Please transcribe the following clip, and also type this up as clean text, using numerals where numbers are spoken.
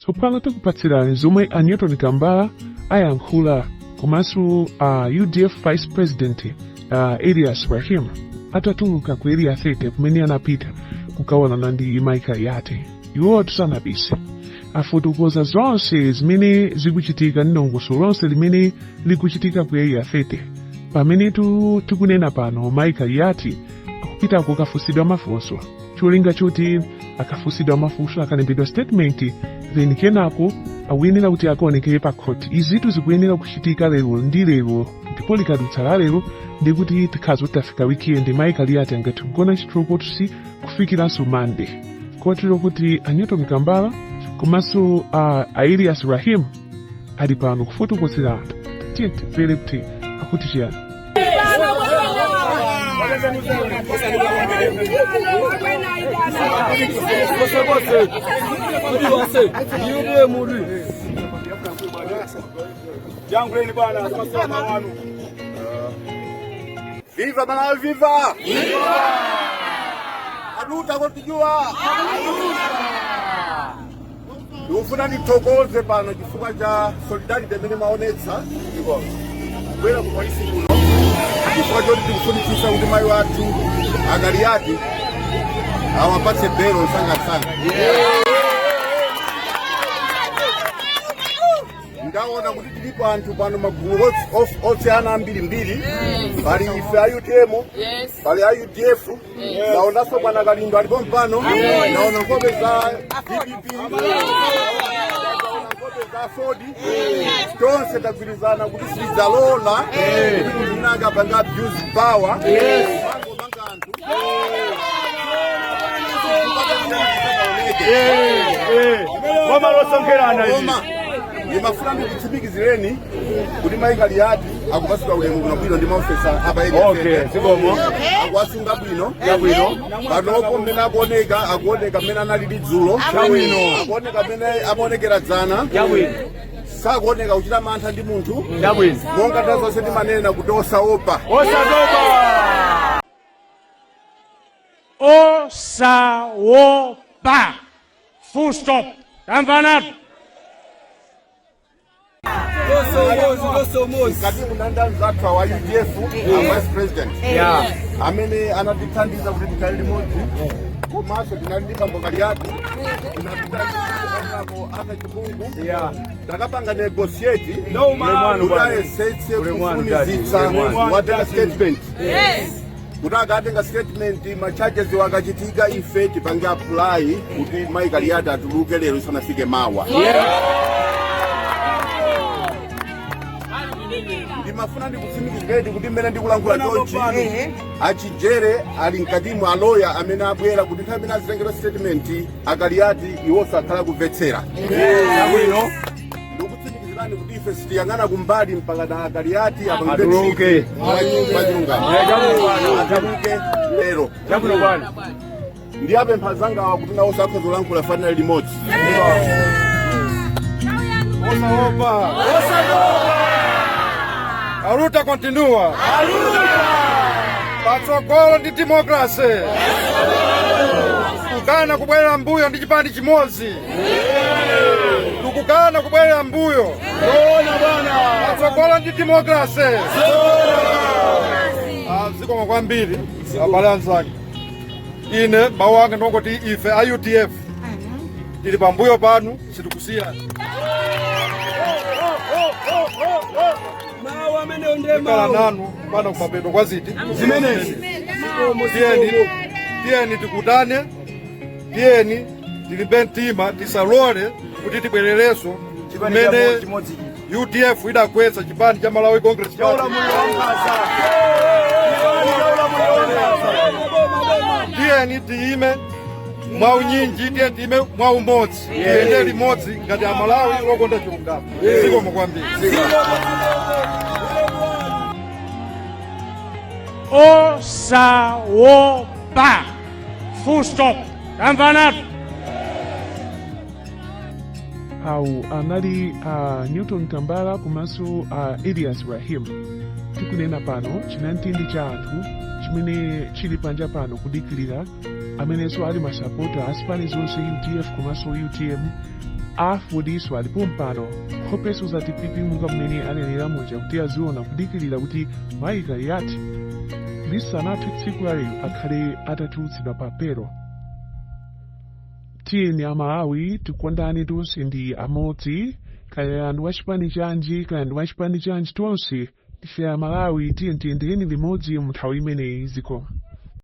Tsopano tikupatsirani zomwe a Newton Kambara ayankhula komanso UDF Vice President Elias Rahim atatuluka ku area 30 kumene anapita kukaonana ndi Kaliat. Iwo tisanabise afotokoza zonse zimene zikuchitika ndi dongosolo lonse limene likuchitika ku area 30. Pamene tikunena pano Kaliat akupita kukafusidwa mafunso, cholinga choti akafusidwa mafunso akalembedwa statement, then kenako akuyenera kuti akaonekere pa court. Izitu zikuyenera kuchitika lero ndi lero, ndipo likadutsa la lero ndi kuti tikhazo tafika weekend Kaliat angati kugona chitrokotusi kufikiranso Monday. Kotero kuti a Newton Kambara komanso Elias Rahim ali pano kufotokozera anthu. Tiye timvere kuti akuti chiyani. Viva Malawi, viva! Viva! Aduta akudziwa! Ufuna nitokoze pano chifukwa cha solidarity imene maonetsa kubwera ku polisi kuno chifukwa choti tikufunitsisa kuti mayi wathu Kaliat awapatse belo msangamsanga. Ndaona kuti tilipo anthu pano magulu osiyana ambirimbiri, pali ife a UTM, pali a UDF, naonanso Bon Kalindo alipo mpano, naona nkhope za DPP, za AFORD, tonse tagwirizana kuti silidzalola kuti kunanga panga abuse power. Mama losongerana hivi. Ndimafuna ndikutsimikizireni kuti Kaliat akupatsidwa ulemu kuno bwino ndi maofesa apa area. Okay, sikomo. Akwasunga bwino, yabwino. Panopo mmene akuoneka mmene analili dzulo, yabwino. akuoneka mmene amaonekera dzana, yabwino. Sakuoneka kuchita mantha ndi munthu, yabwino. monga tazonse ndimanena kuti osaopa. Osaopa. Osaopa. Full stop. Tamvanatu. Kati munanda mzathu wa UDF, Vice President, amene anatithandiza kuti tikhale limodzi, komanso tinalipa Bon Kaliat, tinatithandizapo aka chipungu, takapanga negotiate, kuti ayesetse kufunizitsa watenga statement. Kuti akatenga statement, macharges wakachitika ife tipange apply kuti Kaliat atuluke lero isanafike mawa. Ndimafuna ndikutsimikizireni kuti mmene ndikulankhula chonchi achijere ali mkatimu aloya amene abwera kuti nthawi imene azitengera statement Kaliat iwo sakhala kumvetsera. Ndikutsimikizirani kuti ife sitiyang'ana kumbali mpaka na Kaliat atuluke atuluke lero. Ndi apempha zangawa kuti nawo sakhoza kulankhula fanali limodzi. Osaopa. Aluta continua. Patsogolo ndi democracy. Kukana kubwerera mbuyo ndi chipani chimodzi. Tukukana kubwerera mbuyo. Patsogolo ndi democracy. Zikomo kwambiri abale anzake. Ine mawu anga ndongoti ife a UDF tili pambuyo panu, sitikusiyana. Kala nanu pano kumapeto kwa ziti zimenezi. Tiyeni tikutane, tiyeni tilimbe mtima, tisalole kuti tibwerereso chimene UDF idakweza chipani cha Malawi Congress Party. Tiyeni tiime mwaunyinji, tiyeni tiime mwaumodzi, tiyende limodzi ngati a Malawi okonda chilungamo. Zikomo kwambiri. Osaopa. Full stop. Tamvanatu. Awu anali Newton Kambara komanso Elias Rahim. Tikunena pano chinantindi cha anthu chimene chili panja pano kudikilira amenenso ali masapota asipani zonse UDF komanso UTM AFORD alipo mpano hopeso zatipitimuka mmene anenera muja kuti aziona kudikirira kuti mayi Kaliat lisanathe tsiku laleyo akhale atatulutsidwa papero. Tiyeni Amalawi tikondane tonse ndi amodzi, kaya ndi wachipani chanji kaya ndi wachipani chanji tonse tife Amalawi tiyeni tiyendereni limodzi mu nthawi imeneyi zikoma.